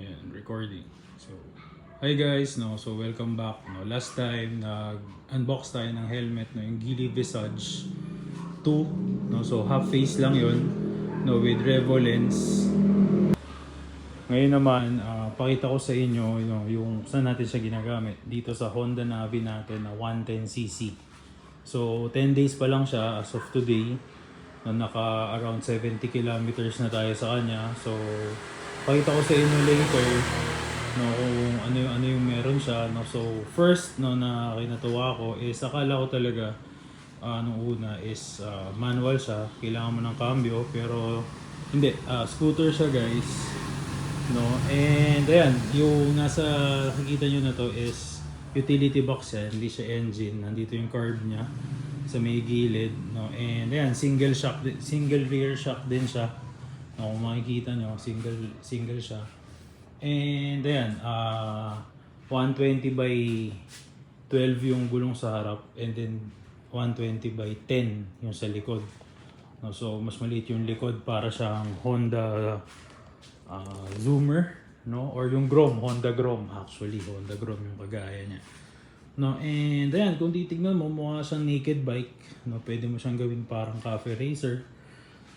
Ayan, recording. So, hi guys, no. So, welcome back. No, last time nag-unbox tayo ng helmet, no, yung Geely Visage 2, no. So, half face lang 'yon, no, with Revo lens. Ngayon naman, pakita ko sa inyo, yung saan natin siya ginagamit dito sa Honda Navi natin na 110cc. So, 10 days pa lang siya as of today. Na naka around 70 kilometers na tayo sa kanya. So, pakita ko sa inyo later no kung ano yung meron siya, no. So, first no na kinatuwa ko is akala ko talaga nung una is manual siya, kailangan mo ng cambio, pero hindi, scooter siya guys, no. And ayan, yung nasa nakikita nyo na to is utility box yan, hindi siya engine. Nandito yung carb niya sa may gilid, no. And ayan, single rear shock din siya, no. Kung makikita nyo, single siya. And ayan, 120 by 12 yung gulong sa harap, and then 120 by 10 yung sa likod, no. So mas maliit yung likod, para siyang Honda Zoomer, no, or yung Grom, Honda Grom. Actually, Honda Grom yung kagaya niya, no. And ayan, kung titignan mo, mukha siyang naked bike, no. Pwede mo siyang gawin parang cafe racer,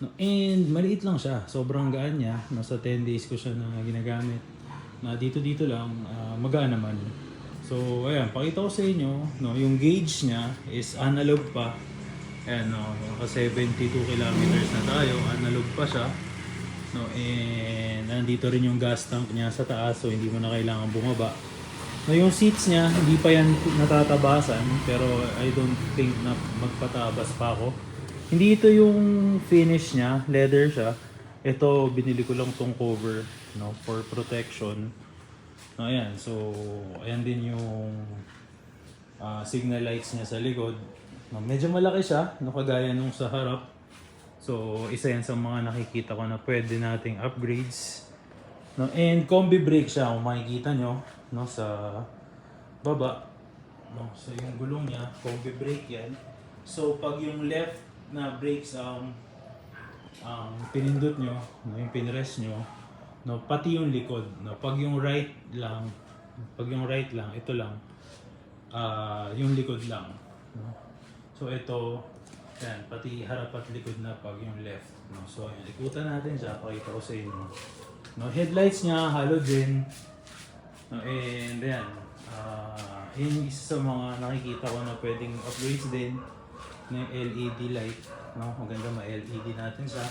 no. And maliit lang siya, sobrang gaan niya. Nasa 10 days ko siya na ginagamit, na dito lang, magaan naman. So ayan, pakita ko sa inyo, no, yung gauge niya is analog pa. Ayan, no, naka 72 kilometers na tayo, analog pa siya, no. And nandito rin yung gas tank niya sa taas, so hindi mo na kailangan bumaba. No, yung seats niya, hindi pa yan natatabasan, pero I don't think na magpatabas pa ako. Hindi ito yung finish niya, leather siya. Ito, binili ko lang tong cover, no, for protection. No, ayan, so ayan din yung signal lights niya sa likod. No, medyo malaki siya, no, kagaya nung sa harap. So, isa yan sa mga nakikita ko na pwede nating upgrades. No, and combi brake siya, kung makikita nyo, no, sa baba. No, so yung gulong niya, combi brake yan. So, pag yung left na brakes pinindot nyo, no, yung pinrest nyo, no, pati yung likod, no. Pag yung right lang, ito lang, yung likod lang, no. So ito, yan, pati harap at likod na pag yung left, no. So ayan, ikutan natin siya, pakita ko sa inyo, no. Headlights niya halogen, no. And ayan, yun isa sa mga nakikita ko na pwedeng upgrades din, na LED light, no. Maganda, ma-LED natin siya.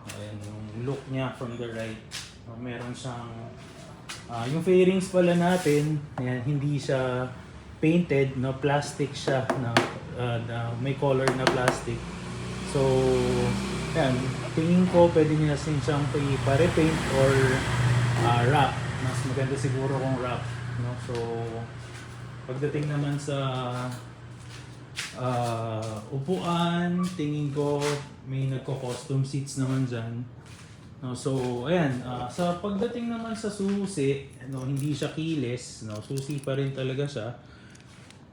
Ayan yung look niya from the right, no. Meron siyang yung fairings pala natin, ayan, hindi siya painted, no, plastic siya na may color na plastic. So ayan, tingin ko pwede nila siyang i-repaint or wrap. Mas maganda siguro kung wrap, no. So pagdating naman sa upuan, tingin ko may nagko-custom seats naman dyan, no. So ayan, sa pagdating naman sa susi, no, hindi siya keyless, no, susi pa rin talaga siya,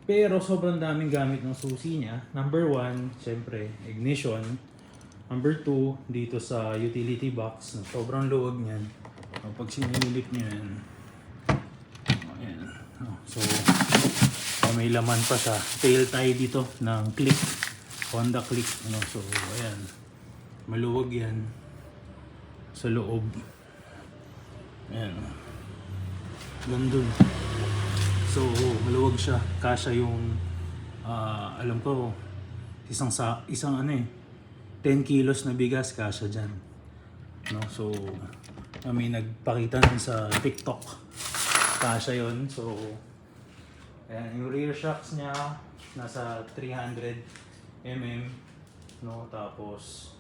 pero sobrang daming gamit ng susi niya. Number 1, syempre ignition. Number 2, dito sa utility box, no, sobrang luwag niyan, no. Pag sinilip niyo yan, ayan, no. So may laman pa siya. Tail tie dito ng click, Honda click, ano. So ayan, maluwag yan sa loob. Ayan, gandun. So maluwag siya, kasya yung alam ko isang 10 kilos na bigas kasya dyan, no. So may nagpakita nun sa TikTok, kasya yon. So ayan, yung rear shocks niya nasa 300 mm, no. Tapos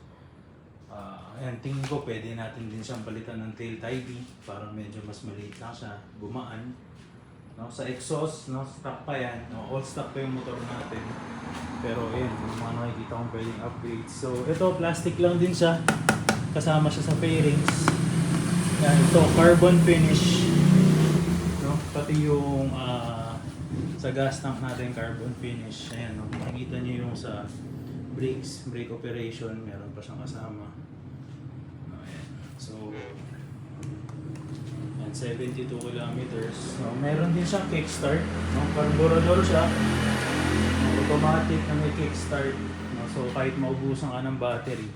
ayan, tingin ko pwede natin din siyang palitan ng tail tie B, parang medyo mas maliit lang siya, gumaan, no. Sa exhaust, no, stock pa yan, no, all stock pa yung motor natin. Pero ayan, yung mga nakikita kong pwedeng upgrades. So ito, plastic lang din siya, kasama siya sa fairings. Ayan, ito carbon finish, no. Pati yung sa gas tank natin, carbon finish. Ayan, no, makikita niyo yung sa brake operation, meron pa siyang kasama. Ayan. So Yan, 72 kilometers. No, meron din siyang kickstart. No, carburetor siya. No, automatic na may kickstart. No, so kahit maubusan ka ng battery,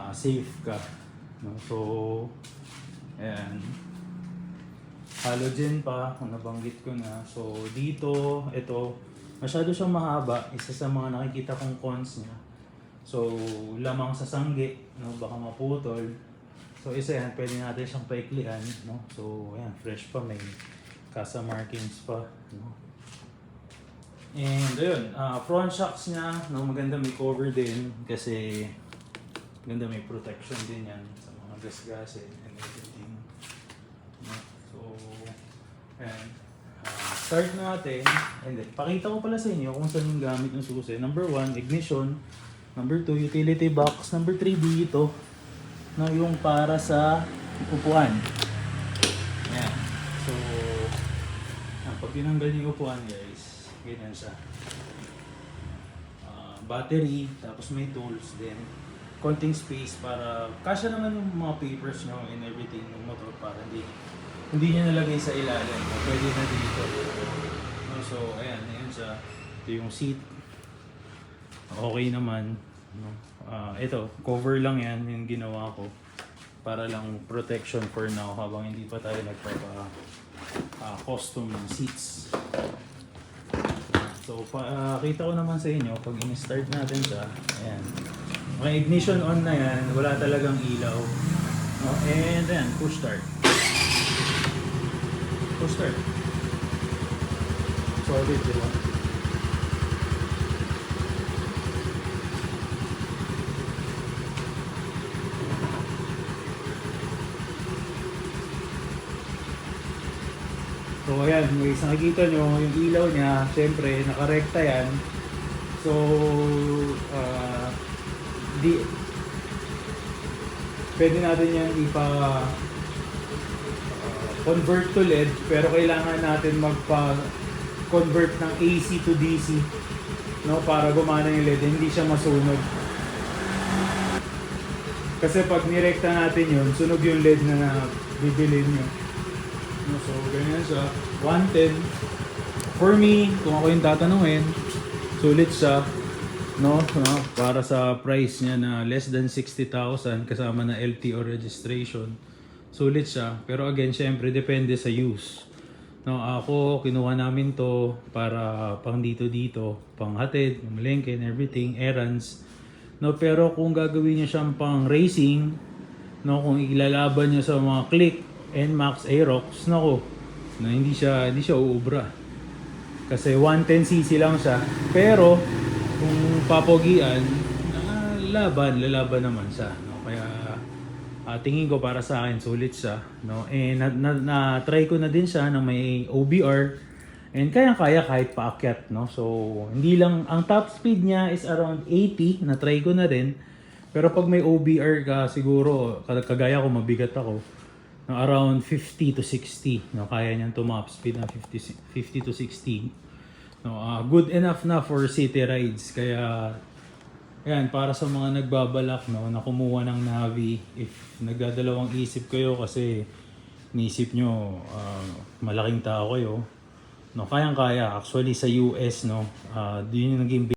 safe ka. No, so, ayan. Halogen pa, kung nabanggit ko na. So, dito, ito, masyado siyang mahaba. Isa sa mga nakikita kong cons niya. So, lamang sa sanggi, no, baka maputol. So, isa yan, pwede natin siyang paiklian, no? So, ayan, fresh pa, may kasa markings pa, no? And, ayun, front shocks niya, no, maganda may cover din kasi maganda may protection din yan sa mga gasgasin and everything. No? So, ayan. Start natin, and then, pakita ko pala sa inyo kung saan yung gamit ng susi. Number 1, ignition. Number 2, utility box. Number 3, dito. No, yung para sa upuan. Ayan. So, pag tinanggal yung upuan guys, ganyan siya. Battery, tapos may tools din. Konting space para, kasya naman yung mga papers nyo and everything ng motor para hindi nyo nalagay sa ilalim. Pwede na dito. No, so, ayan siya. Ito yung seat. Okay naman. No? Ito, cover lang yan yung ginawa ko para lang protection for now habang hindi pa tayo nagpapa-custom ng seats. So, kita ko naman sa inyo pag in-start natin siya, ayan. May ignition on na yan, wala talagang ilaw. No? And ayan, push start. Push start. Solid, diba? So ayan, guys, nakikita nyo yung ilaw niya, syempre nakarekta yan. So, pwede natin yan convert to LED, pero kailangan natin magpa-convert ng AC to DC, no, para gumana yung LED, hindi siya masunog. Kasi pag nirekta natin yun, sunog yung LED na bibilin nyo. So, ganyan siya. 110. For me, kung ako yung tatanungin, sulit siya. No? Para sa price niya na less than 60,000 kasama na LTO registration. Sulit siya. Pero again, syempre, depende sa use. No, ako, kinuha namin to para pang dito, pang hatid, malengke and everything, errands. No, pero kung gagawin niya siyang pang racing, no, kung ilalaban niya sa mga click, NMAX, Aerox, nako, no, hindi siya uubra. Kasi 110cc lang siya. Pero kung papogian, lalaban naman siya. No? Kaya tingin ko para sa akin sulit siya. No? Na-try ko na din siya ng may OBR. And kaya-kaya kahit paakyat. No? So, hindi lang, ang top speed niya is around 80. Na-try ko na din. Pero pag may OBR ka, siguro, kagaya ko, mabigat ako, no, around 50 to 60, no, kaya niyang tumap speed ng 50 to 60. No, good enough na for city rides. Kaya yan, para sa mga nagbabalak, no, na kumuha ng Navi, if nagdadalawang isip kayo kasi niisip nyo malaking tao kayo, no, kayang-kaya actually sa US, no, yun yung naging